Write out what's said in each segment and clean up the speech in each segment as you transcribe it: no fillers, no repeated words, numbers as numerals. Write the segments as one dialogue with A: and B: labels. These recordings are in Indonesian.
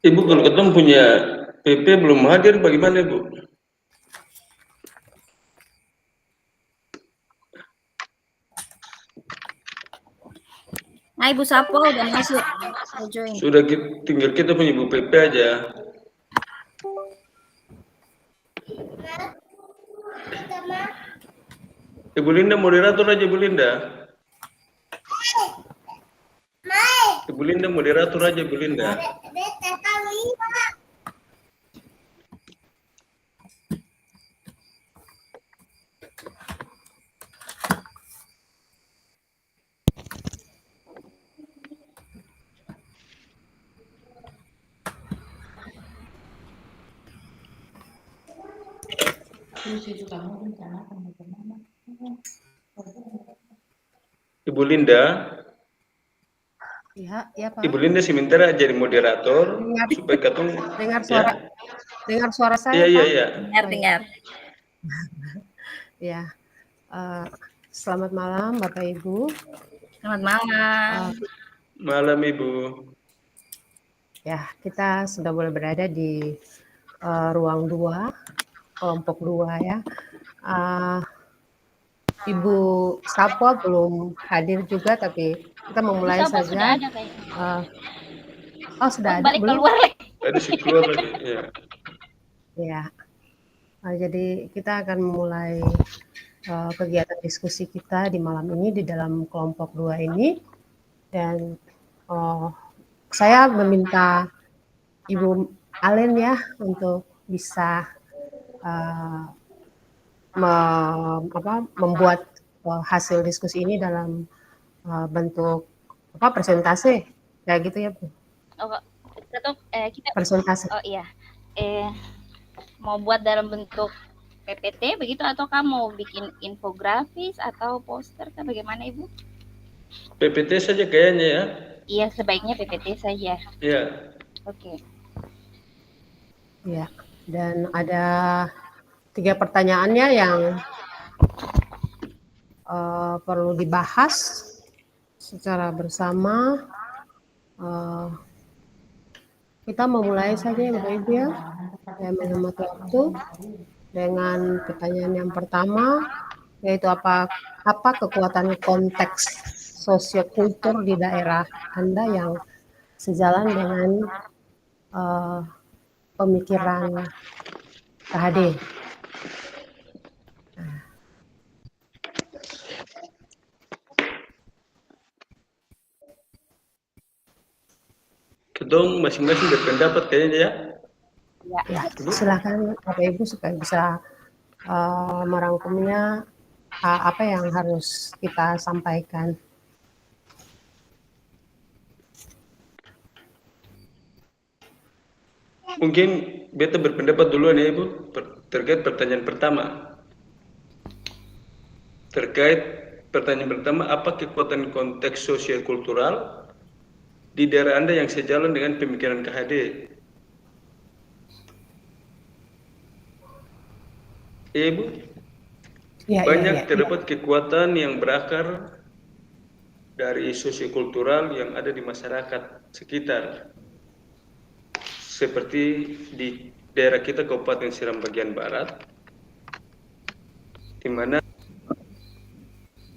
A: Ibu kalau ketemu punya PP belum hadir bagaimana Ibu?
B: Nah, Ibu Sapo udah masuk. Udah join.
A: Sudah tinggal kita punya Ibu PP aja. Ibu Linda moderator aja Ibu Linda. Ibu Linda moderator aja Ibu Linda. Ibu Linda.
C: Ya, Pak.
A: Ibu Linda sementara jadi moderator supaya ketemu.
C: Dengar suara saya,
A: Iya,
C: Pak?
A: iya.
B: Dengar.
C: Ya. Selamat malam, Bapak Ibu.
B: Selamat malam.
A: Malam, Ibu.
C: Ya, kita sudah boleh berada di ruang 2, kelompok 2 ya. Ibu Sapo belum hadir juga, tapi kita memulai saja.
B: Sudah ada kayaknya.
C: Sudah ada
B: balik
C: belum?
B: Keluar lagi.
A: Ada sih keluar lagi. Ya.
C: Ya. Jadi kita akan memulai kegiatan diskusi kita di malam ini di dalam kelompok 2 ini. Dan saya meminta Ibu Alen ya untuk bisa membuat hasil diskusi ini dalam bentuk presentasi kayak gitu ya Bu.
B: Kita
C: presentasi.
B: Oh iya. Mau buat dalam bentuk PPT begitu atau kamu mau bikin infografis atau poster kan bagaimana Ibu?
A: PPT saja kayaknya ya.
B: Iya, sebaiknya PPT saja.
A: Iya.
B: Oke.
C: Ya, dan ada 3 pertanyaannya yang perlu dibahas secara bersama. Kita memulai saja ya Bapak Ibu ya, saya menghemat waktu dengan pertanyaan yang pertama, yaitu apa kekuatan konteks sosiokultur di daerah Anda yang sejalan dengan pemikiran KHD.
A: Kedong masing-masing berpendapat kayaknya ya.
C: Ya, silakan Bapak Ibu supaya bisa merangkumnya apa yang harus kita sampaikan.
A: Mungkin beta berpendapat duluan ya Ibu terkait pertanyaan pertama. Terkait pertanyaan pertama, apa kekuatan konteks sosial kultural di daerah Anda yang sejalan dengan pemikiran KHD? Ibu, banyak terdapat kekuatan yang berakar dari sosiokultural yang ada di masyarakat sekitar. Seperti di daerah kita Kabupaten Seram bagian barat, di mana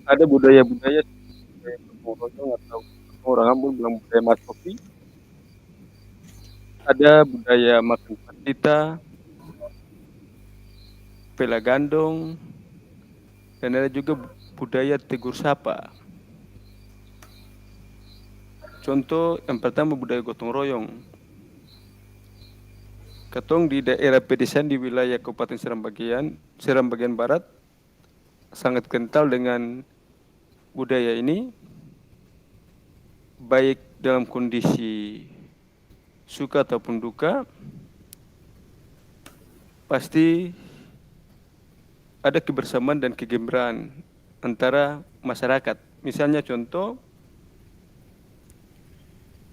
A: ada budaya-budaya atau orang Ambon bilang budaya masoki, ada budaya makan patita, pela gandong, dan ada juga budaya tegur sapa. Contoh yang pertama budaya gotong royong. Katong di daerah pedesaan di wilayah Kabupaten Seram bagian barat sangat kental dengan budaya ini, baik dalam kondisi suka ataupun duka, pasti ada kebersamaan dan kegembiraan antara masyarakat. Misalnya contoh,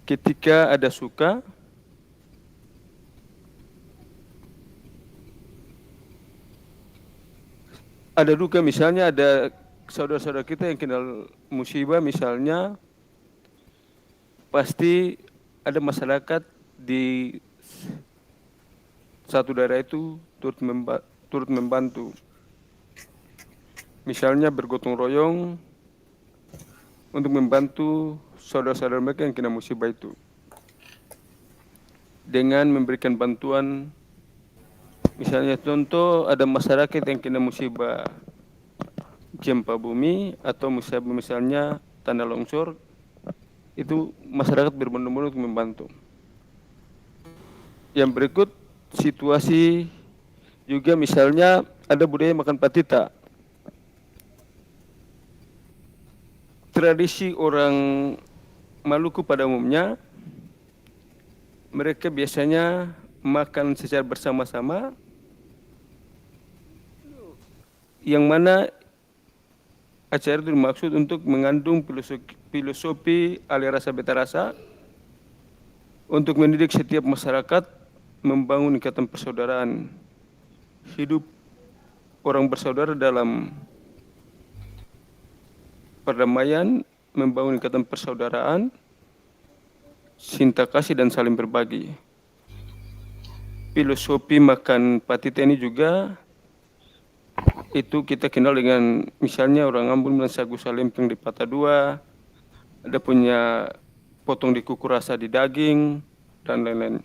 A: ketika ada suka, ada duka, misalnya ada saudara-saudara kita yang kenal musibah misalnya, pasti ada masyarakat di satu daerah itu turut membantu. Misalnya bergotong royong untuk membantu saudara-saudara mereka yang kena musibah itu. Dengan memberikan bantuan, misalnya contoh ada masyarakat yang kena musibah gempa bumi atau misalnya tanah longsor, itu masyarakat berbondong-bondong untuk membantu. Yang berikut situasi juga misalnya ada budaya makan patita. Tradisi orang Maluku pada umumnya, mereka biasanya makan secara bersama-sama, yang mana acara itu dimaksud untuk mengandung filosofi aliran rasa beta rasa untuk mendidik setiap masyarakat membangun ikatan persaudaraan hidup orang bersaudara dalam perdamaian, membangun ikatan persaudaraan, cinta kasih dan saling berbagi. Filosofi makan patita ini juga itu kita kenal dengan misalnya orang Ambon bilang sagu salempeng di patah dua, ada punya potong di kuku rasa di daging dan lain-lain.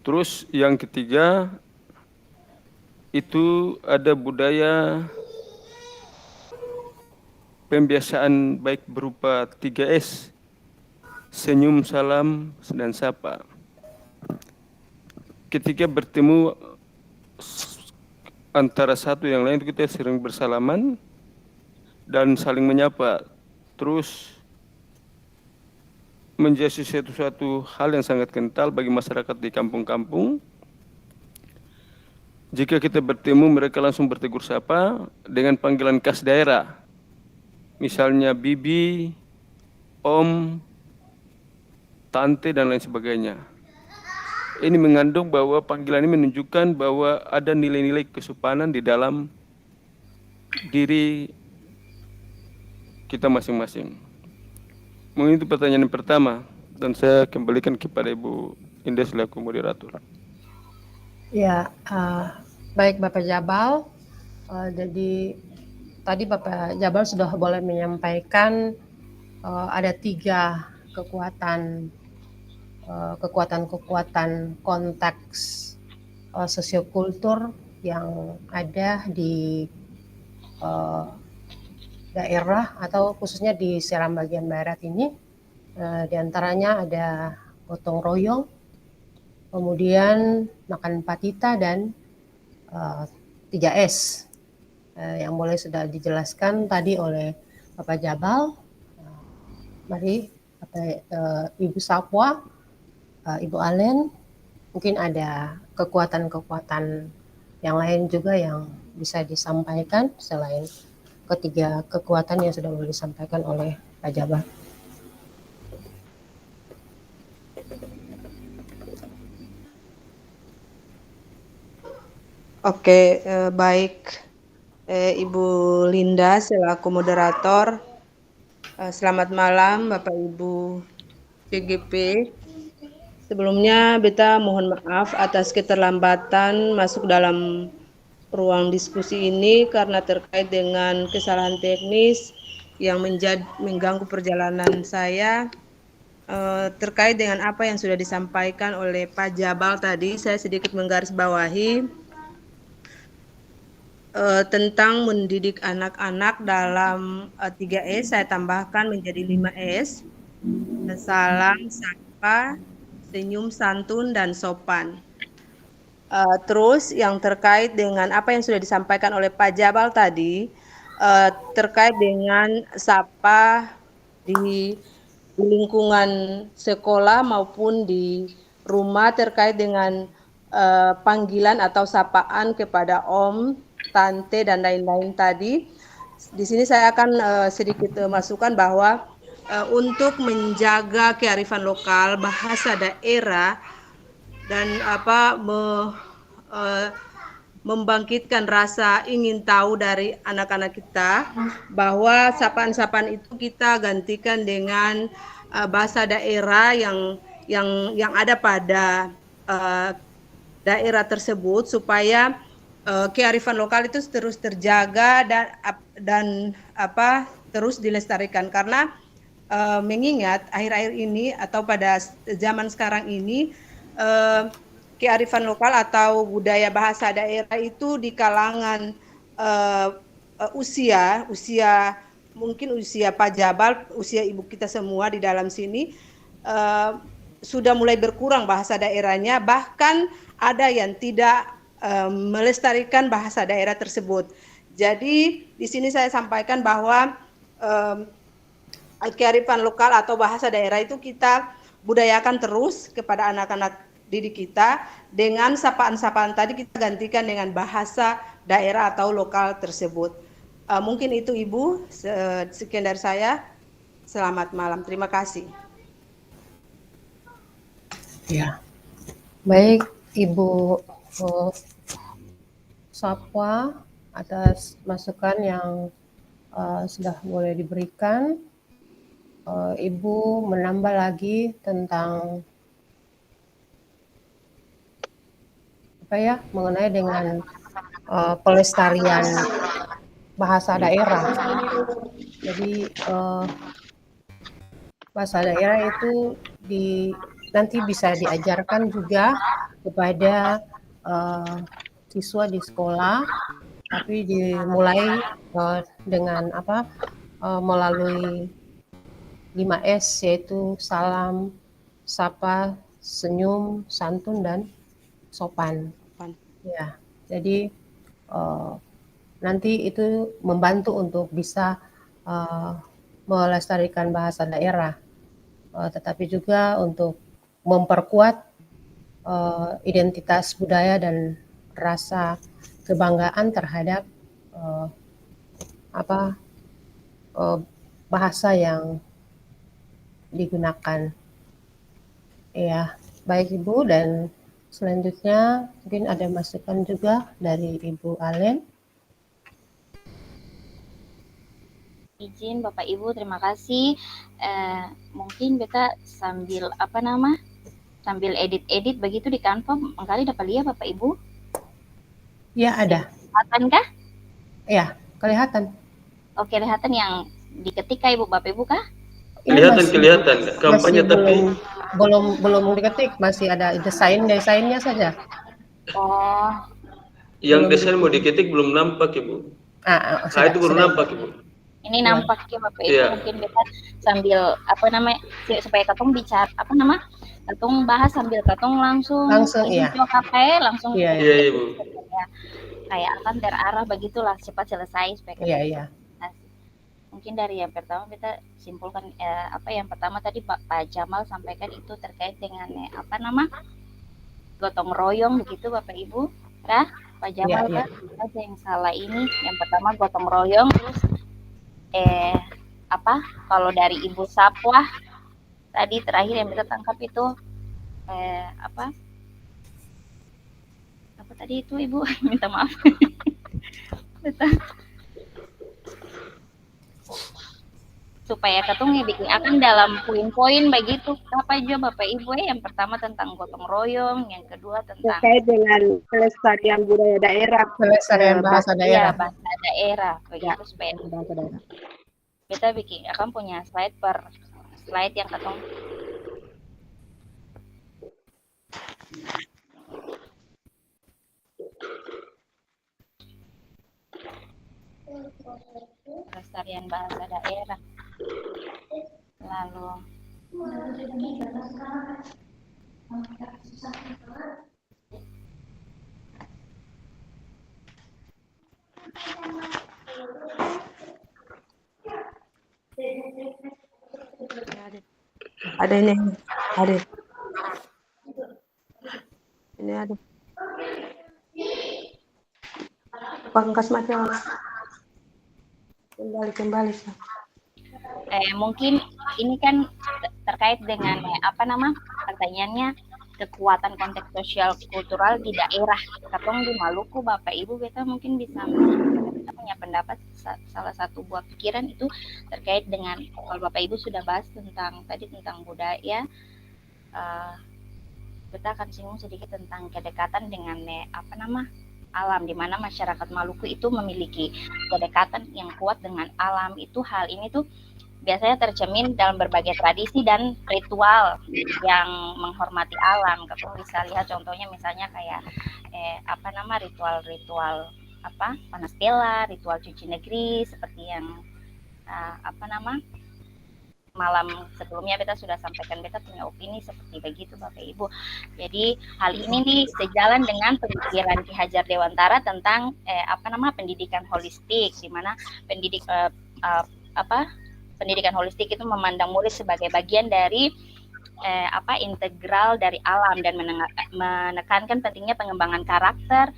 A: Terus yang ketiga itu ada budaya pembiasaan baik berupa 3S, senyum, salam, dan sapa. Ketika bertemu antara satu yang lain kita sering bersalaman dan saling menyapa. Terus menjadi suatu hal yang sangat kental bagi masyarakat di kampung-kampung. Jika kita bertemu mereka langsung bertegur sapa dengan panggilan khas daerah. Misalnya bibi, om, tante, dan lain sebagainya. Ini mengandung bahwa panggilan ini menunjukkan bahwa ada nilai-nilai kesopanan di dalam diri kita masing-masing. Mungkin itu pertanyaan yang pertama, dan saya kembalikan kepada Ibu Indah selaku moderator.
C: Ya, baik Bapak Jabal. Jadi tadi Bapak Jabal sudah boleh menyampaikan ada 3 kekuatan konteks sosiokultur yang ada di daerah atau khususnya di Seram bagian barat ini. Di antaranya ada gotong royong, kemudian makan patita, dan 3S yang boleh sudah dijelaskan tadi oleh Bapak Jabal. Mari Ibu Sapwa, Ibu Alen, mungkin ada kekuatan-kekuatan yang lain juga yang bisa disampaikan selain ketiga kekuatan yang sudah boleh disampaikan oleh Pak Jabal.
D: Oke, baik Ibu Linda selaku moderator. Selamat malam Bapak Ibu PGP. Sebelumnya beta mohon maaf atas keterlambatan masuk dalam ruang diskusi ini karena terkait dengan kesalahan teknis yang mengganggu perjalanan saya. Terkait dengan apa yang sudah disampaikan oleh Pak Jabal tadi, saya sedikit menggarisbawahi tentang mendidik anak-anak dalam 3S, saya tambahkan menjadi 5S, salam, sapa, senyum, santun, dan sopan. Terus yang terkait dengan apa yang sudah disampaikan oleh Pak Jabal tadi, terkait dengan sapa di lingkungan sekolah maupun di rumah terkait dengan panggilan atau sapaan kepada om, tante, dan lain-lain tadi. Di sini saya akan sedikit masukkan bahwa untuk menjaga kearifan lokal, bahasa daerah, dan membangkitkan rasa ingin tahu dari anak-anak kita, bahwa sapaan-sapaan itu kita gantikan dengan bahasa daerah yang yang ada pada daerah tersebut supaya kearifan lokal itu terus terjaga dan terus dilestarikan, karena mengingat akhir-akhir ini atau pada zaman sekarang ini kearifan lokal atau budaya bahasa daerah itu di kalangan usia mungkin usia Pak Jabal, usia ibu kita semua di dalam sini sudah mulai berkurang bahasa daerahnya, bahkan ada yang tidak melestarikan bahasa daerah tersebut. Jadi di sini saya sampaikan bahwa kearifan lokal atau bahasa daerah itu kita budayakan terus kepada anak-anak didik kita, dengan sapaan-sapaan tadi kita gantikan dengan bahasa daerah atau lokal tersebut. Mungkin itu Ibu, sekian dari saya. Selamat malam, terima kasih.
C: Ya, baik Ibu Sapwa atas masukan yang sudah boleh diberikan. Ibu menambah lagi tentang mengenai dengan pelestarian bahasa daerah. Jadi bahasa daerah itu nanti bisa diajarkan juga kepada siswa di sekolah, tapi dimulai dengan melalui 5S, yaitu salam, sapa, senyum, santun, dan sopan. Ya, jadi nanti itu membantu untuk bisa melestarikan bahasa daerah, tetapi juga untuk memperkuat identitas budaya dan rasa kebanggaan terhadap bahasa yang digunakan. Ya, baik Ibu, dan selanjutnya mungkin ada masukan juga dari Ibu Alen.
B: Izin Bapak Ibu, terima kasih. Mungkin beta sambil sambil edit-edit begitu di Canva, kali dapat lihat Bapak Ibu?
C: Ya, ada.
B: Kelihatan kah?
C: Ya, kelihatan.
B: Oke, kelihatan yang diketik kah Ibu, Bapak Ibu kah?
A: Kelihatan kampanye, tapi
C: belum diketik, masih ada desainnya saja.
B: Oh,
A: yang desain mau diketik belum nampak Ibu. Itu baru nampak Ibu.
B: Ini nampak ya Bapak Ibu.
A: Iya.
B: Mungkin kita sambil supaya katong bicara katong bahas sambil katong langsung
C: iya.
B: KP langsung
A: Iya Ibu.
B: Kayak akan terarah begitulah, cepat selesai supaya kita
C: Iya.
B: Mungkin dari yang pertama kita simpulkan yang pertama tadi Pak Jamal sampaikan itu terkait dengan gotong royong begitu Bapak Ibu. Pak Jamal kan ada yang salah ini. Yang pertama gotong royong, terus kalau dari Ibu Sapwa tadi terakhir yang kita tangkap itu apa tadi itu Ibu minta maaf. Supaya katong bikin akan dalam poin-poin begitu apa aja Bapak Ibu yang pertama tentang gotong royong, yang kedua tentang
D: terkait dengan pelestarian budaya daerah,
C: pelestarian bahasa daerah.
B: Iya, bahasa daerah begitu supaya
D: bahasa daerah.
B: Kita bikin akan punya slide per slide yang katong pelestarian bahasa daerah. Lalu
D: ada ini, ada ini, ada pangkas mati kembali.
B: Mungkin ini kan terkait dengan pertanyaannya kekuatan konteks sosial kultural di daerah. Katong di Maluku, Bapak Ibu, kita mungkin bisa kita punya pendapat salah satu buah pikiran itu terkait dengan kalau Bapak Ibu sudah bahas tentang budaya, eh, kita akan singgung sedikit tentang kedekatan dengan alam, di mana masyarakat Maluku itu memiliki kedekatan yang kuat dengan alam. Itu hal ini tuh biasanya tercermin dalam berbagai tradisi dan ritual yang menghormati alam. Kamu bisa lihat contohnya misalnya kayak ritual-ritual panas tela, ritual cuci negeri, seperti yang malam sebelumnya beta sudah sampaikan, beta punya opini seperti begitu Bapak Ibu. Jadi hal ini nih sejalan dengan pemikiran Ki Hajar Dewantara tentang pendidikan holistik, di mana pendidikan holistik itu memandang murid sebagai bagian dari integral dari alam, dan menekankan pentingnya pengembangan karakter,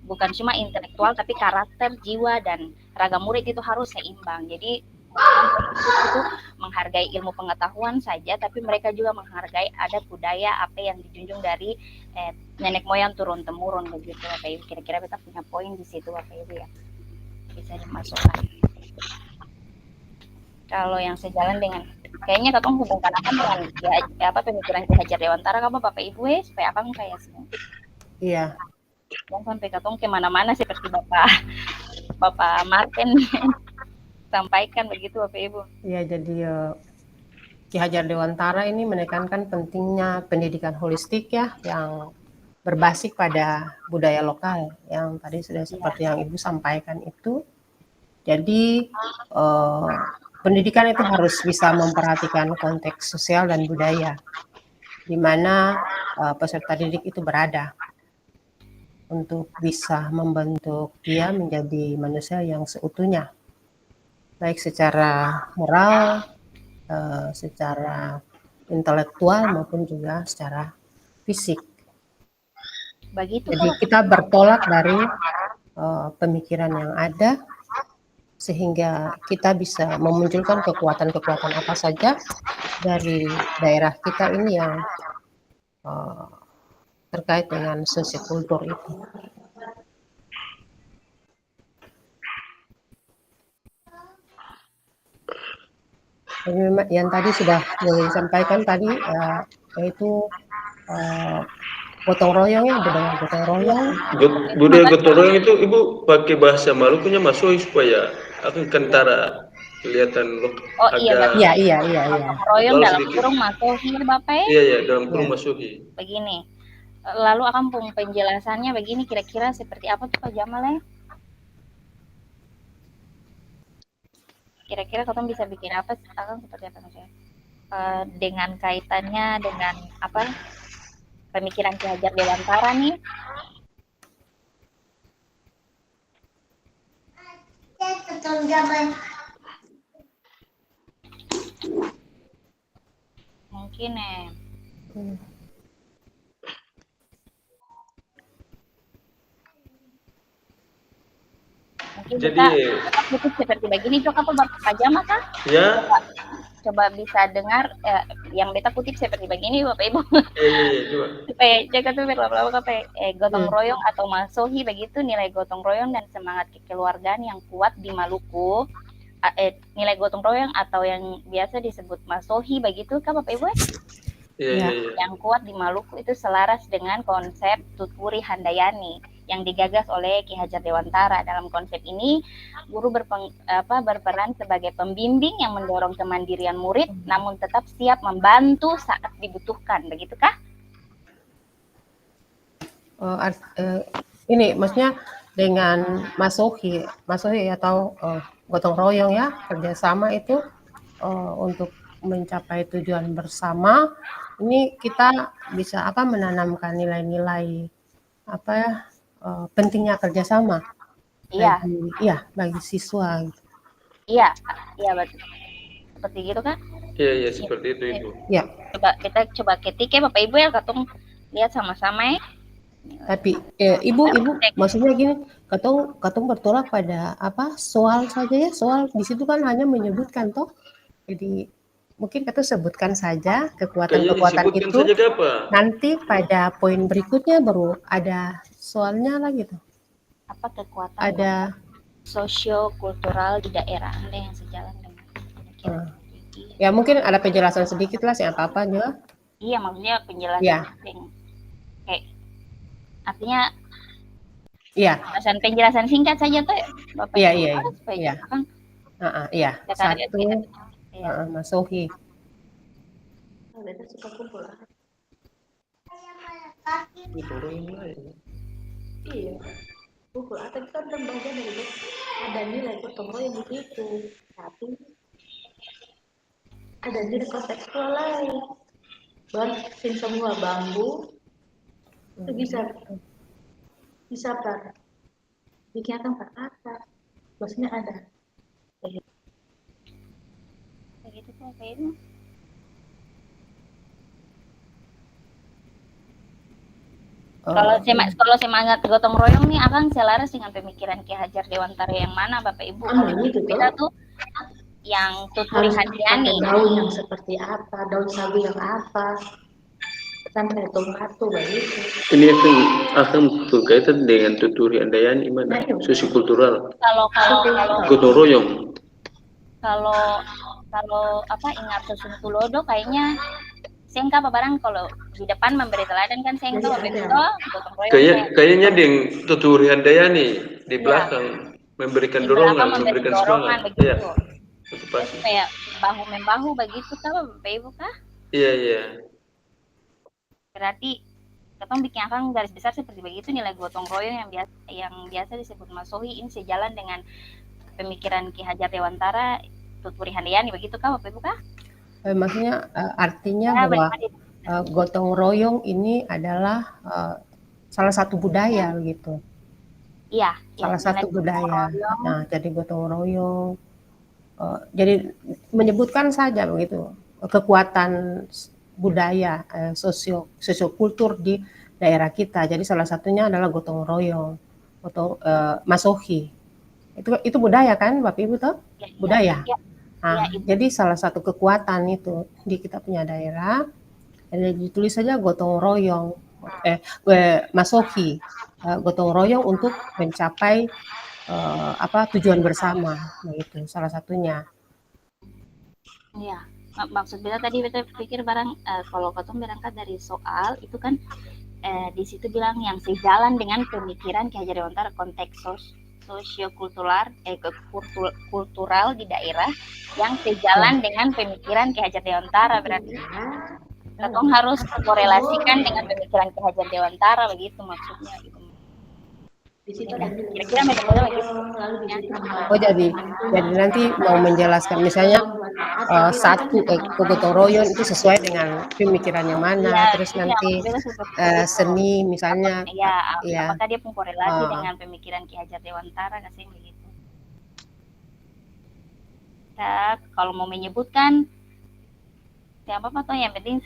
B: bukan cuma intelektual tapi karakter, jiwa, dan raga murid itu harus seimbang. Jadi itu menghargai ilmu pengetahuan saja, tapi mereka juga menghargai adat budaya apa yang dijunjung dari nenek moyang turun temurun begitu Bapak Ibu. Kira-kira kita punya poin di situ Bapak Ibu ya, bisa dimasukkan. Kalau yang sejalan dengan kayaknya Kakak hubungkan apa dengan pemikiran Ki Hajar Dewantara Bapak Ibu supaya Akang kayak sih.
C: Iya.
B: Dan sampai Kakak kemana-mana seperti Bapak Martin sampaikan begitu Bapak Ibu.
C: Iya, jadi Ki Hajar Dewantara ini menekankan pentingnya pendidikan holistik ya, yang berbasis pada budaya lokal, yang tadi sudah seperti yang Ibu sampaikan itu. Jadi pendidikan itu harus bisa memperhatikan konteks sosial dan budaya di mana peserta didik itu berada, untuk bisa membentuk dia menjadi manusia yang seutuhnya, baik secara moral, secara intelektual maupun juga secara fisik.
B: Begitu.
C: Jadi kita bertolak dari pemikiran yang ada, sehingga kita bisa memunculkan kekuatan-kekuatan apa saja dari daerah kita ini yang terkait dengan sosiokultur itu. Yang tadi sudah disampaikan tadi, yaitu gotong royong ya, budaya gotong royong.
A: Budaya gotong royong itu Ibu pakai bahasa Malukunya Masohi supaya aku kentara kelihatan agak.
C: Iya.
B: Gotong royong dalam kurung Masohi Bapak.
A: Iya, dalam kurung Masohi.
B: Begini. Lalu akan penjelasannya begini, kira-kira seperti apa tuh Pak Jamal ya? Kira-kira kalian bisa bikin apa? Akan seperti apa maksudnya? Dengan kaitannya dengan pemikiran Ki Hajar Dewantara nih. Mungkin jadi kita kutip seperti begini, coba Pak Jamal kah?
A: Ya.
B: Coba bisa dengar yang beta kutip seperti begini Bapak Ibu.
A: Coba.
B: Supaya jaga tuh berlama-lama gotong royong atau Masohi begitu, nilai gotong royong dan semangat kekeluargaan yang kuat di Maluku. Nilai gotong royong atau yang biasa disebut Masohi begitu kah Bapak Ibu?
A: Iya.
B: Yang kuat di Maluku itu selaras dengan konsep Tutwuri Handayani yang digagas oleh Ki Hajar Dewantara. Dalam konsep ini, guru berperan sebagai pembimbing yang mendorong kemandirian murid, namun tetap siap membantu saat dibutuhkan, begitukah?
C: Ini maksudnya dengan Masohi atau gotong royong ya, kerjasama itu untuk mencapai tujuan bersama. Ini kita bisa menanamkan nilai-nilai pentingnya kerjasama. Bagi siswa.
B: Iya betul. Seperti gitu kan?
A: Iya seperti itu Ibu.
C: Ya.
B: Kita coba ketik ya Bapak Ibu ya, katong lihat sama-sama ya.
C: Tapi ibu maksudnya gini, katong bertolak pada soal saja ya, soal di situ kan hanya menyebutkan toh. Jadi mungkin kita sebutkan saja kekuatan-kekuatan itu saja nanti pada poin berikutnya baru ada soalnya lah gitu.
B: Apa kekuatan
C: ada
B: sosio-kultural di daerah Anda yang sejalan dengan
C: ya mungkin ada penjelasan sedikit lah, siapa apa juga.
B: Iya, maksudnya penjelasan
C: Iya,
B: yang kayak artinya
C: iya,
B: penjelasan singkat saja tuh Bapak
C: iya,
B: Ibu
C: iya,
B: supaya
C: iya,
B: kan
C: iya.
B: sekarang
C: Satu,
B: ya.
C: Masohi.
D: Beta suka kumpul. Iya, kumpul. Tapi kan bagian dari itu ada nilai gotong royong begitu. Tapi ada nilai kontekstual lain. Bahan semua bambu itu bisa per bikin kata maksudnya ada
B: Begitu tuh Bapak Ibu. Kalau semangat gotong royong nih Akang selaras dengan pemikiran Ki Hajar Dewantara yang mana Bapak Ibu? Kalau
D: itu
B: kita tuh yang tuturi hadiani.
D: Daun yang seperti apa, daun sagu yang apa, sampai tomato begitu.
A: Ini akan berkaitan dengan tuturi handayani mana? Sosiokultural.
B: Kalau
A: Gotong royong.
B: Kalau apa ingat susun tulodo kayaknya sengka apa barang kalau di depan memberi teladan kan sengka Bapak Ibu gotong royong.
A: Kayaknya deng tuturi handayani di belakang memberikan dorongan, memberikan semangat.
B: Begitu.
A: Iya. Itu pasti.
B: Kayak bahu membahu begitu kah Bapak Ibu kah?
A: Iya, iya.
B: Berarti ketong bikin Akang garis besar seperti begitu nilai gotong royong yang biasa disebut masohi ini sejalan dengan pemikiran Ki Hajar Dewantara tuturi handayani begitu kah Bapak Ibu kah?
C: Maksudnya artinya bahwa gotong royong ini adalah salah satu budaya gitu.
B: Iya.
C: Salah satu budaya. Nah, jadi gotong royong. Jadi menyebutkan saja begitu kekuatan budaya sosiokultur di daerah kita. Jadi salah satunya adalah gotong royong, masohi. Itu budaya kan, Bapak Ibu toh?
B: Ya,
C: budaya.
B: Ya.
C: Nah, jadi salah satu kekuatan itu di kita punya daerah. Jadi ditulis saja gotong royong, masohi, gotong royong untuk mencapai tujuan bersama, begitu salah satunya.
B: Iya, maksud beta tadi beta pikir barang kalau ketemu berangkat dari soal itu kan di situ bilang yang sejalan dengan pemikiran Ki Hajar Dewantara konteks sosiokultural kultural di daerah yang sejalan dengan pemikiran Ki Hajar Dewantara berarti ketong harus korelasikan dengan pemikiran Ki Hajar Dewantara begitu maksudnya gitu. Di situ kira-kira metode begitu.
C: Oh jadi nanti mau menjelaskan misalnya satu gotong royong itu sesuai dengan pemikiran yang mana,
B: ya,
C: terus nanti seni misalnya
B: ya, apakah dia pun korelasi dengan pemikiran Ki Hajar Dewantara nggak sih begitu? Ya, kalau mau menyebutkan siapa apa yang penting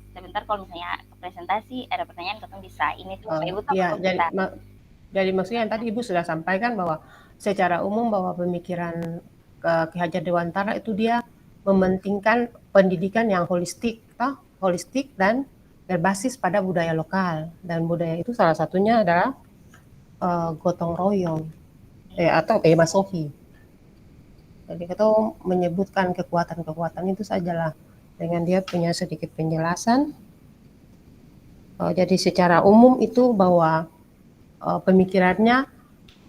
B: sebentar kalau misalnya presentasi ada pertanyaan ketemu bisa ini tuh Ibu tahu
C: ya, jadi maksudnya yang tadi Ibu sudah sampaikan bahwa secara umum bahwa pemikiran Ki Hajar Dewantara itu dia mementingkan pendidikan yang holistik dan berbasis pada budaya lokal, dan budaya itu salah satunya adalah gotong royong atau masohi. Jadi kita menyebutkan kekuatan itu sajalah dengan dia punya sedikit penjelasan. Jadi secara umum itu bahwa pemikirannya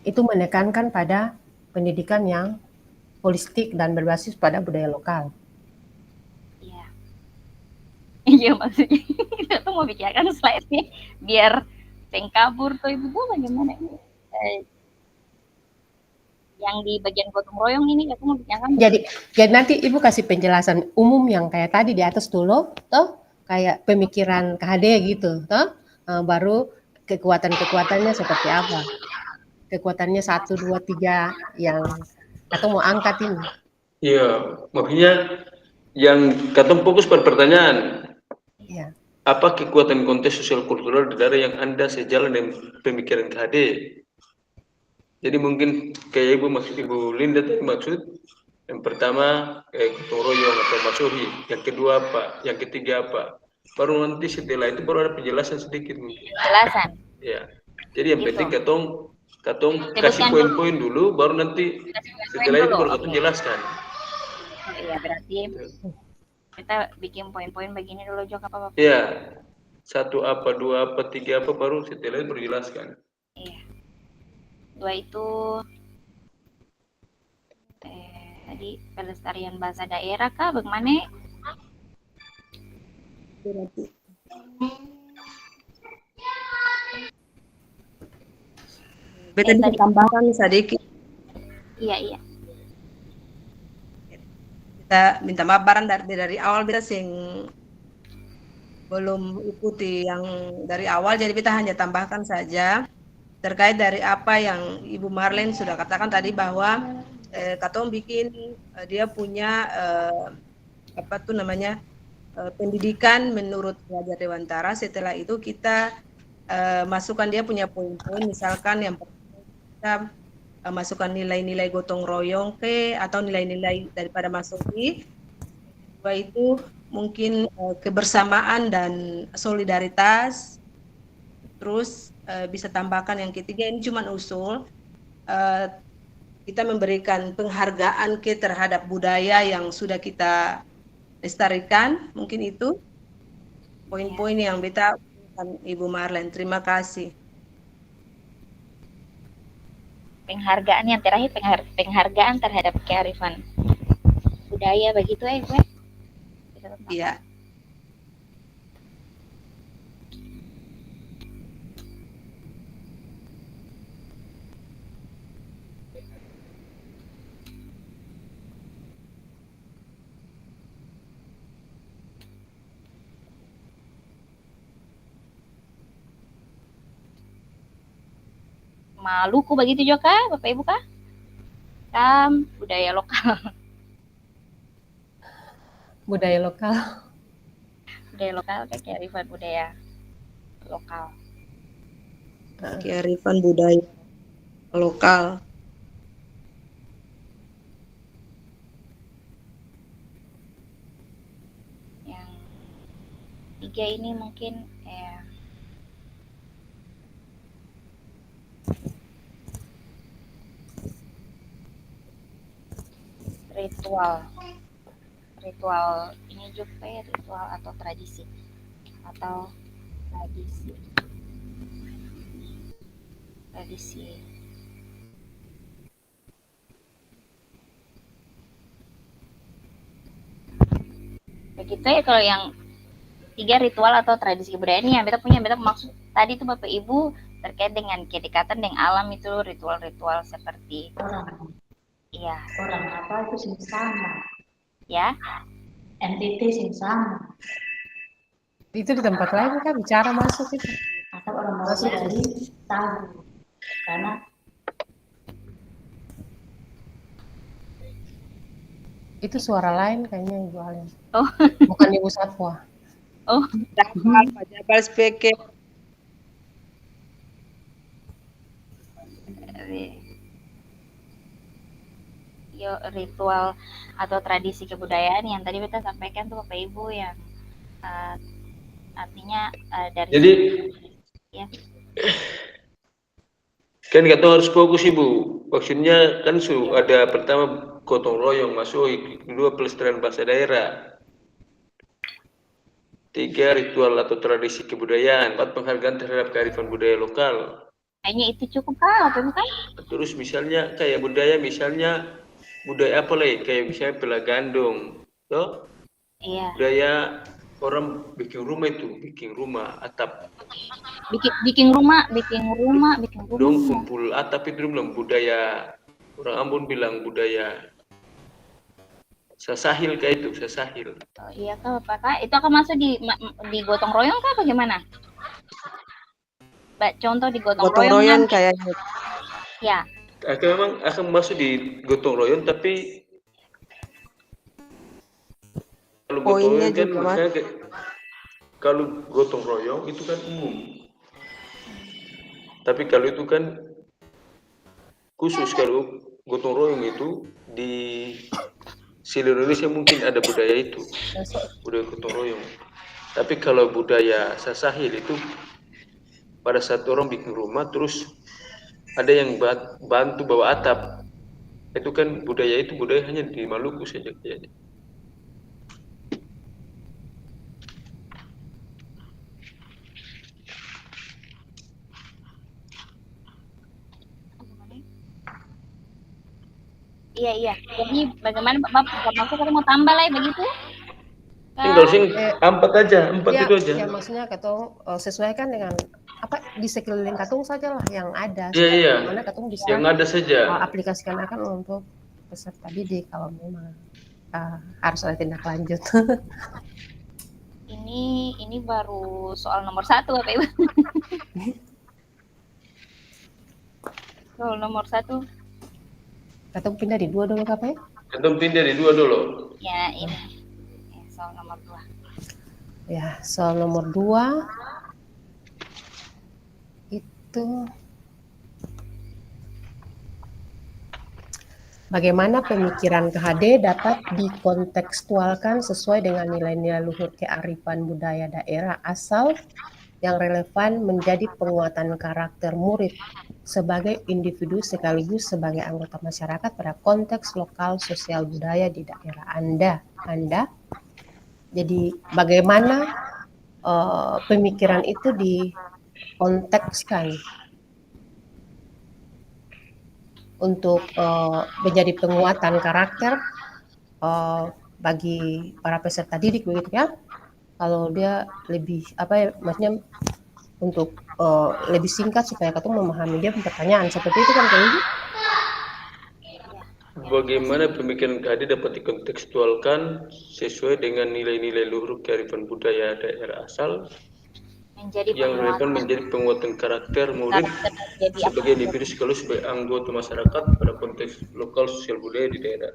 C: itu menekankan pada pendidikan yang holistik dan berbasis pada budaya lokal.
B: Iya. Iya maksudnya kita tuh mau bicarakan slide-nya biar kabur tuh Ibu bagaimana ini? Yang di bagian gotong royong ini aku mau bicarakan.
C: Jadi nanti Ibu kasih penjelasan umum yang kayak tadi di atas dulu, toh kayak pemikiran KHD gitu, toh baru kekuatannya seperti apa? Kekuatannya 1, 2, 3 yang atau mau angkat ini?
A: Iya, maksudnya yang katong fokus pada pertanyaan.
C: Iya.
A: Apa kekuatan konteks sosial kultural di daerah yang Anda sejalan dengan pemikiran KHD? Jadi mungkin kayak Ibu Linda tadi maksud yang pertama gotong royong atau masohi, yang kedua apa, yang ketiga apa. Baru nanti setelah itu baru ada penjelasan sedikit mungkin.
B: Penjelasan.
A: Ya. Jadi yang penting katong kasih poin-poin dulu, baru nanti setelah itu baru katong jelaskan.
B: Iya berarti Kita bikin poin-poin begini dulu juga apa Bapak?
A: Ya, 1 apa, 2 apa, 3 apa, baru setelah itu berjelaskan.
B: Iya. 2 itu tadi pelestarian bahasa daerah kah? Bagaimana?
D: Beta bisa
B: tadi-
D: tambahkan sedikit.
B: Iya.
D: Kita minta maaf barang dari awal beta sing belum ikuti yang dari awal, jadi kita hanya tambahkan saja terkait dari apa yang Ibu Marlene sudah katakan tadi bahwa Katong bikin dia punya apa tuh namanya pendidikan menurut Belajar Dewantara. Setelah itu kita masukkan dia punya poin-poin, misalkan yang pertama kita masukkan nilai-nilai gotong royong atau nilai-nilai daripada Masohi. Kedua itu mungkin kebersamaan dan solidaritas. Terus bisa tambahkan yang ketiga, ini cuma usul, kita memberikan penghargaan terhadap budaya yang sudah kita lestarikan. Mungkin itu poin-poin yang beta Ibu Marlene. Terima kasih.
B: Penghargaan yang terakhir, penghargaan terhadap kearifan budaya begitu Ibu.
D: Iya.
B: Maluku begitu juga kah, Bapak Ibu kah? Budaya lokal.
C: Budaya lokal.
B: Budaya lokal kan kearifan budaya lokal.
D: Kearifan budaya lokal.
B: Yang 3 ini mungkin ritual ini juga ritual atau tradisi begitu ya. Kalau yang 3 ritual atau tradisi kebudayaan yang beta maksud tadi itu Bapak Ibu terkait dengan kedekatan dengan alam, itu ritual-ritual seperti iya
E: orang apa itu sing sama,
B: ya,
E: entitas yang sama,
C: Itu di tempat lain kan bicara masuk itu.
E: atau orang bawa dari tahu, karena
C: Itu suara lain kayaknya Ibu Alin.
B: Oh.
C: Bukan Ibu Satwa.
B: oh
D: Jabal speaker.
B: ritual atau tradisi kebudayaan yang tadi kita sampaikan tuh Bapak Ibu, yang artinya dari
A: Jadi
B: ya.
A: kan kita harus fokus Ibu. Maksudnya kan ada pertama gotong royong masuk, kedua pelestarian bahasa daerah, 3 ritual atau tradisi kebudayaan, 4 penghargaan terhadap kearifan budaya lokal.
B: Kayaknya itu cukup kah, Bapak Ibu kan?
A: Terus misalnya kayak budaya, misalnya budaya apa lagi? Kayak misalnya Pela Gandong, toh?
B: Iya.
A: Budaya orang bikin rumah atap.
B: Bikin rumah.
A: Dong kumpul atap itu bilang budaya, orang Ambon bilang budaya sasahil kayak itu, sasahil.
B: Oh, iya kah Bapak kah? Itu akan masuk di gotong royong kah bagaimana? Contoh di gotong royong
D: kayaknya.
B: Ya.
A: Akan masuk di gotong royong, tapi kalau gotong royong kan maksudnya kalau gotong royong itu kan umum. Tapi kalau itu kan khusus, kalau gotong royong itu di seluruh Indonesia mungkin ada budaya itu, budaya gotong royong. Tapi kalau budaya sasahil itu pada saat orang bikin rumah terus ada yang bantu bawa atap, itu kan budaya hanya di Maluku saja kayaknya.
B: Iya. Jadi bagaimana Bapak maksudnya mau tambah lah begitu?
A: Tinggal sing
C: Eh,
A: 4 aja, 4
C: Ya,
A: itu aja.
C: ya maksudnya katong sesuaikan dengan apa di sekeliling katong saja lah yang ada
A: Iya,
C: supaya
A: iya.
C: bagaimana katong bisa
A: Yang ada saja.
C: aplikasikan akan untuk peserta didik kalau memang harus ada tindak lanjut.
B: Ini baru soal nomor 1 Bapak Ibu. Soal nomor 1.
C: Katong pindah di 2 dulu Kak ya?
A: Kita pindah di 2 dulu.
B: Ya, ini. Soal nomor 2.
C: Ya, soal nomor 2 itu bagaimana pemikiran KHD dapat dikontekstualkan sesuai dengan nilai-nilai luhur kearifan budaya daerah asal yang relevan menjadi penguatan karakter murid sebagai individu sekaligus sebagai anggota masyarakat pada konteks lokal sosial budaya di daerah Anda. Jadi bagaimana pemikiran itu dikontekskan untuk menjadi penguatan karakter bagi para peserta didik begitu ya. Kalau dia lebih maksudnya untuk lebih singkat supaya katong memahami dia pertanyaan seperti itu kan kayak gitu.
A: Bagaimana pemikiran KHD dapat dikontekstualkan sesuai dengan nilai-nilai luhur kearifan budaya daerah asal
B: Menjadi
A: yang relevan menjadi penguatan karakter murid sebagai individu sekaligus sebagai anggota masyarakat pada konteks lokal sosial budaya di daerah.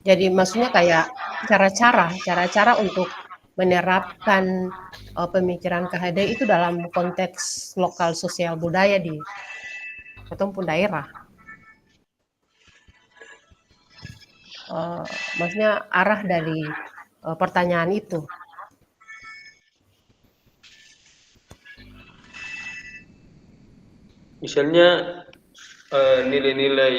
C: Jadi maksudnya kayak cara-cara untuk menerapkan pemikiran KHD itu dalam konteks lokal sosial budaya di ataupun daerah. Maksudnya arah dari pertanyaan itu.
A: Misalnya nilai-nilai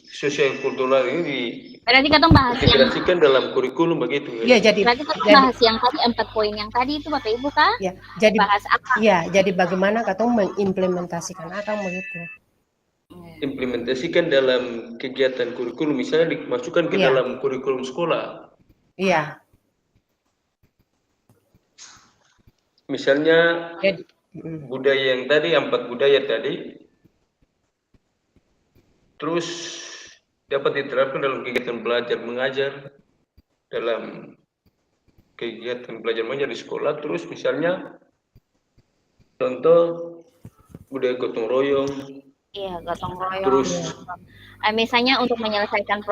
A: sosial kultural ini
B: Berarti kita bahas yang
A: diintegrasikan dalam kurikulum begitu
C: Iya,
A: ya.
C: jadi
B: berarti kita bahas yang tadi 4 poin yang tadi itu Bapak Ibu kah?
C: ya, jadi
B: Bahas apa?
C: iya, jadi bagaimana katong mengimplementasikan akang begitu.
A: Implementasikan dalam kegiatan kurikulum misalnya dimasukkan ke
C: Iya.
A: dalam kurikulum sekolah.
C: Iya,
A: Misalnya
C: jadi
A: budaya yang tadi 4 budaya tadi terus dapat diterapkan dalam kegiatan belajar mengajar, dalam kegiatan belajar mengajar di sekolah. Terus misalnya contoh budaya gotong royong,
B: Iya, gotong royong.
A: terus
B: Misalnya untuk menyelesaikan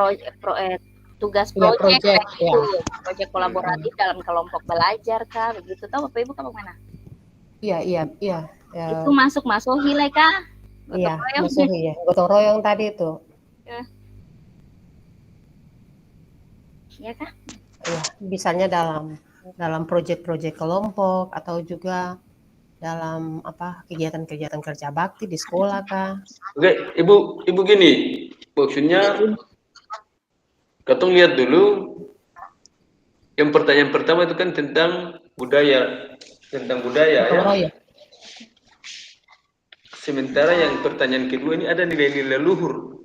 B: tugas
C: Iya,
B: proyek
C: project,
B: kayak gitu, proyek kolaboratif dalam kelompok belajar kah, begitu tahu Bapak Ibu kah bagaimana?
C: iya.
B: Itu masuk hilai kah? Gotong
C: Iya,
B: royong.
C: masuk ya. Gotong royong tadi itu.
B: Iya kah?
C: Ya, misalnya dalam proyek-proyek kelompok atau juga dalam kegiatan-kegiatan kerja bakti di sekolah kah?
A: oke, ibu gini, maksudnya katong lihat dulu yang pertanyaan pertama itu kan tentang budaya
C: Gotong
A: ya.
C: royong.
A: Sementara yang pertanyaan kedua ini ada nilai-nilai luhur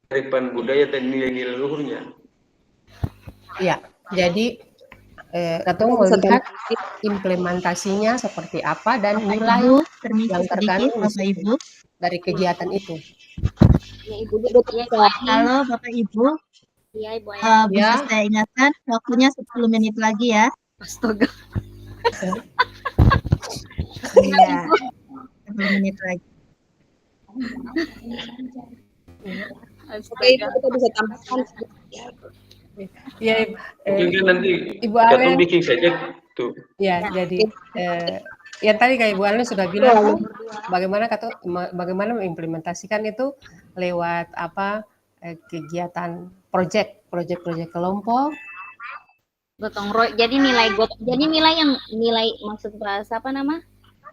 A: kearifan budaya dan nilai-nilai luhurnya.
C: Iya, jadi katong melihat implementasinya seperti apa dan nilai
E: Permisi
C: yang terkandung
E: sedikit Bapak Ibu.
C: dari kegiatan itu.
B: Iya Ibu. Iya Ibu Ani.
E: Halo Bapak Ibu.
B: Iya Ibu Ani.
E: Bisa
C: Ya.
E: saya ingatkan waktunya 10 menit lagi ya.
B: Astaga.
E: Iya. 10 menit lagi.
D: Oke, itu kita bisa tambahkan.
C: Iya,
A: Mungkin nanti
C: Ibu
A: katong
C: Alen.
A: bikin saja tuh.
C: Ya, jadi yang tadi kayak Ibu Alen sudah bilang bagaimana mengimplementasikan itu lewat kegiatan proyek kelompok.
B: Gotong royong. Jadi nilai maksud bahasa apa nama?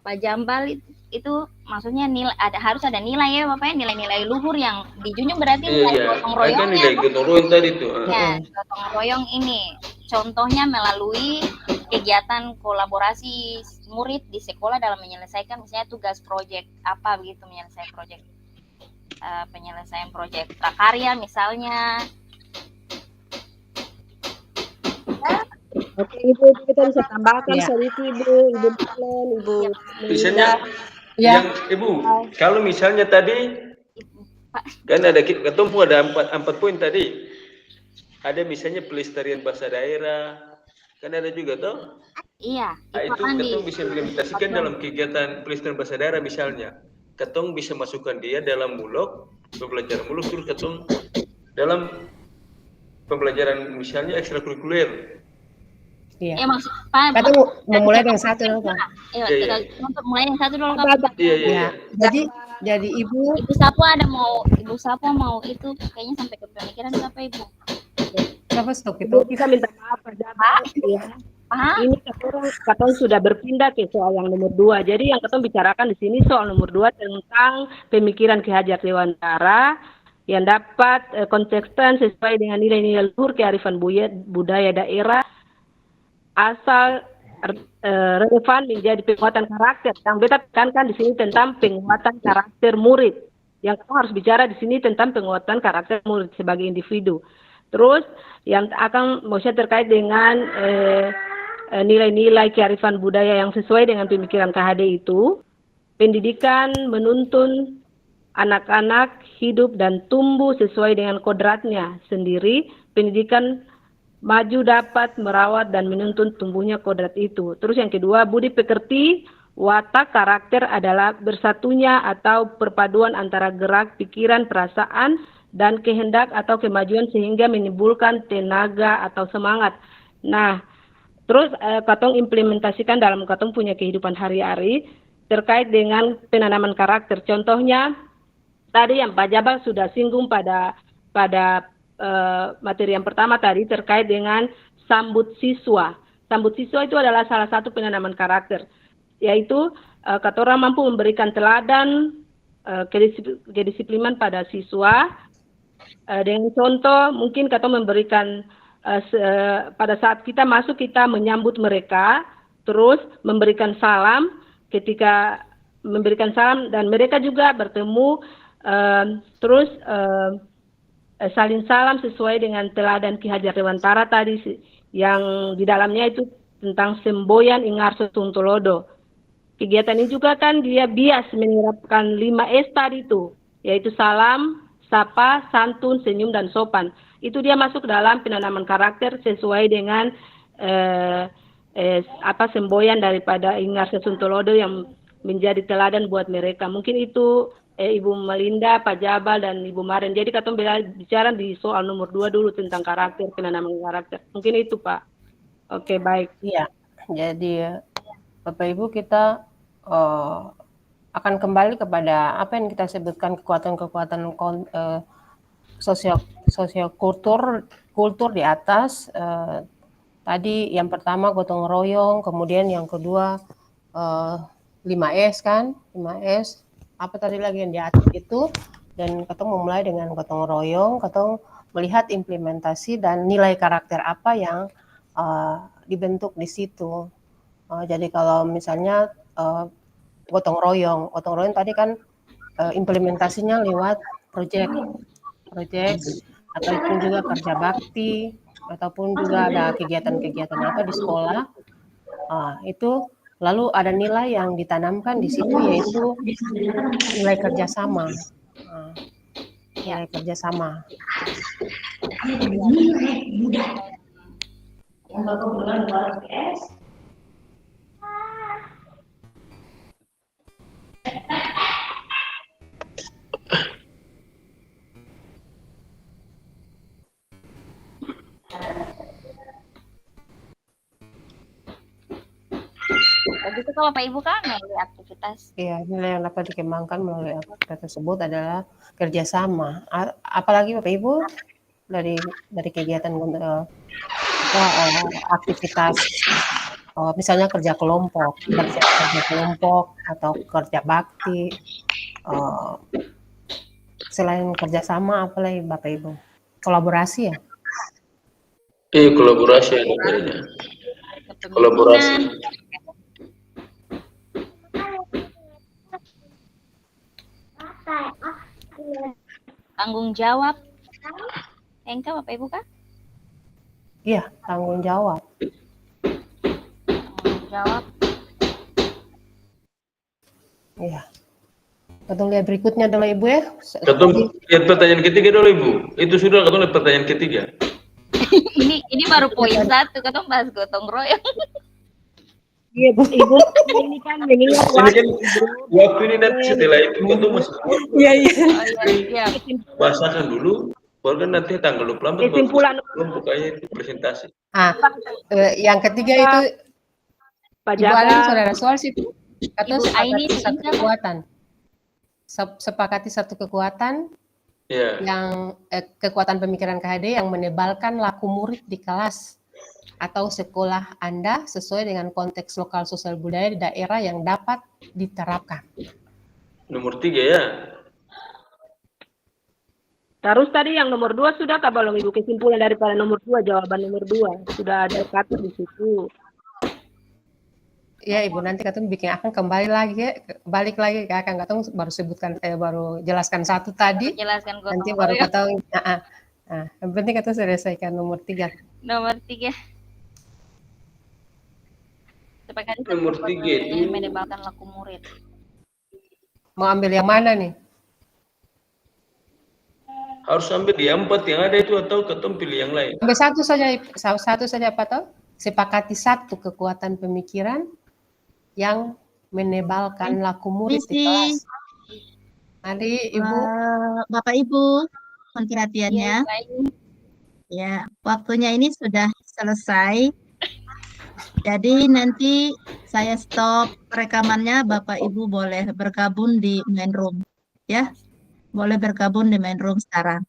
B: Pak Jambal itu maksudnya harus ada nilai ya Bapak ya, nilai-nilai luhur yang dijunjung berarti nilai gotong
A: Ada
B: royongnya.
A: nilai gotong royong tadi tuh.
B: Ya, gotong royong ini contohnya melalui kegiatan kolaborasi murid di sekolah dalam menyelesaikan misalnya tugas proyek apa begitu, penyelesaian proyek prakarya misalnya.
D: Oke, Ibu, kita bisa tambahkan
C: Iya.
D: sedikit, Ibu Marlen, Ibu
A: Misalnya,
C: Ya.
A: yang Ibu, kalau misalnya tadi kan ada ketemu ada empat poin tadi. Ada misalnya pelestarian bahasa daerah, kan ada juga toh.
B: Iya,
A: Nah, itu
B: akan
A: ketong bisa implementasikan dalam kegiatan pelestarian bahasa daerah misalnya. Ketong bisa masukkan dia dalam mulok, pembelajaran mulok, terus ketong dalam pembelajaran misalnya ekstrakurikuler.
C: Iya.
B: maksud Pak,
C: Kita memulai dengan satu dulu, Pak.
B: Iya,
A: Iya,
B: kita
A: iya.
B: untuk mulai yang satu dulu Kak.
A: Iya, iya,
C: Ya.
A: iya.
C: Jadi Ibu
B: Ibu Sapu mau itu kayaknya sampai ke pemikiran apa Ibu?
C: siapa stok itu?
D: Ibu bisa minta maaf Pak. Ya.
B: Pak,
D: Ini katong sudah berpindah ke soal yang nomor 2. Jadi yang katong bicarakan di sini soal nomor 2 tentang pemikiran Ki Hajar Dewantara yang dapat konsisten sesuai dengan nilai-nilai luhur kearifan budaya daerah asal relevan menjadi penguatan karakter. Yang beta tekankan di sini tentang penguatan karakter murid. Yang katong harus bicara di sini tentang penguatan karakter murid sebagai individu. Terus yang akan maksudnya terkait dengan nilai-nilai kearifan budaya yang sesuai dengan pemikiran KHD itu, pendidikan menuntun anak-anak hidup dan tumbuh sesuai dengan kodratnya sendiri. Pendidikan maju dapat merawat dan menuntun tumbuhnya kodrat itu. Terus yang kedua, budi pekerti, watak karakter adalah bersatunya atau perpaduan antara gerak, pikiran, perasaan, dan kehendak atau kemajuan sehingga menimbulkan tenaga atau semangat. Nah, terus katong implementasikan dalam katong punya kehidupan hari-hari terkait dengan penanaman karakter. Contohnya tadi yang Pak Jabal sudah singgung pada materi yang pertama tadi terkait dengan sambut siswa. Sambut siswa itu adalah salah satu penanaman karakter, yaitu katorang mampu memberikan teladan kedisiplinan pada siswa. Dengan contoh mungkin katong memberikan pada saat kita masuk kita menyambut mereka, terus memberikan salam, ketika memberikan salam dan mereka juga bertemu, terus saling salam sesuai dengan teladan Ki Hajar Dewantara tadi yang di dalamnya itu tentang semboyan Ingarso Tuntolodo. Kegiatan ini juga kan dia bias menerapkan 5S tadi itu, yaitu salam, sapa, santun, senyum, dan sopan. Itu dia masuk dalam penanaman karakter sesuai dengan semboyan daripada Ingarso Tuntolodo yang menjadi teladan buat mereka. Mungkin itu Ibu Melinda, Pak Jabal, dan Ibu Maren. Jadi kita bicara di soal nomor 2 dulu tentang karakter, penanaman karakter. Mungkin itu Pak. Oke, baik.
C: Iya. Jadi Bapak Ibu kita akan kembali kepada apa yang kita sebutkan kekuatan-kekuatan kultur di atas. Tadi yang pertama gotong royong, kemudian yang kedua 5S kan, 5S. Apa tadi lagi yang di atas itu? Dan ketong memulai dengan gotong royong, ketong melihat implementasi dan nilai karakter apa yang dibentuk di situ. Jadi kalau misalnya gotong royong tadi kan implementasinya lewat proyek ataupun juga kerja bakti ataupun juga ada kegiatan-kegiatan apa di sekolah. Itu lalu ada nilai yang ditanamkan di situ yaitu nilai kerjasama. Nilai kerjasama.
E: Yang kebetulan buat PS.
B: Itu kalau Bapak Ibu kan melalui aktivitas.
C: Iya, nilai yang dapat dikembangkan melalui aktivitas tersebut adalah kerjasama. Apalagi Bapak Ibu dari kegiatan aktivitas, misalnya kerja kelompok atau kerja bakti. Selain kerjasama, apalagi Bapak Ibu? Kolaborasi ya?
A: Kolaborasi yang adanya.
B: kepemimpinan, tanggung jawab. Engkau Bapak Ibu kah?
C: Iya, tanggung jawab.
B: Tanggung jawab.
C: Iya. Ketemu lihat berikutnya adalah Ibu ya.
A: Ketemu lihat pertanyaan ketiga dulu Ibu. Itu sudah ketemu lihat pertanyaan ketiga.
B: ini baru poin 1, ketemu bahas gotong royong.
D: Iya, Ibu. Ini kan mengingat
A: Ini kan waktu ini nanti setelah itu ketemu masih
D: Iya, iya.
B: Oh iya,
A: bahasakan dulu. Baru kan nanti tanggal 24
D: Kesimpulan
A: belum bukanya itu presentasi.
C: Yang ketiga itu
D: Pak
C: Ibu Alin,
D: Jaga.
C: saudara soal situ. Atau
B: Ibu Aini
C: sepakati satu
B: singkat.
C: kekuatan. Sepakati satu kekuatan
A: Ya.
C: yang kekuatan pemikiran KHD yang menebalkan laku murid di kelas atau sekolah Anda sesuai dengan konteks lokal sosial budaya di daerah yang dapat diterapkan.
A: Nomor 3 ya.
D: Terus tadi yang nomor 2 sudah kah belum Ibu? Kesimpulan daripada nomor 2, jawaban nomor 2 sudah ada kata di situ.
C: Ya Ibu, nanti Katun bikin akan kembali lagi ya, balik lagi ke akan Katun baru sebutkan baru jelaskan 1 tadi,
B: jelaskan
C: nanti
B: gotong
C: baru
B: royong.
C: Katun yang penting Katun selesaikan nomor 3.
B: Nomor 3. Sepakati
A: Nomor 3 itu
B: yang menebalkan laku murid.
C: Mau ambil yang mana nih?
A: harus ambil di 4 yang ada itu atau ketemu pilih yang lain.
C: Ambil satu saja apa toh? Sepakati satu kekuatan pemikiran yang menebalkan laku murid di kelas. Mari Ibu.
E: Bapak Ibu, mohon perhatiannya. Ya, waktunya ini sudah selesai. Jadi nanti saya stop rekamannya, Bapak Ibu boleh bergabung di main room. Ya, boleh bergabung di main room sekarang.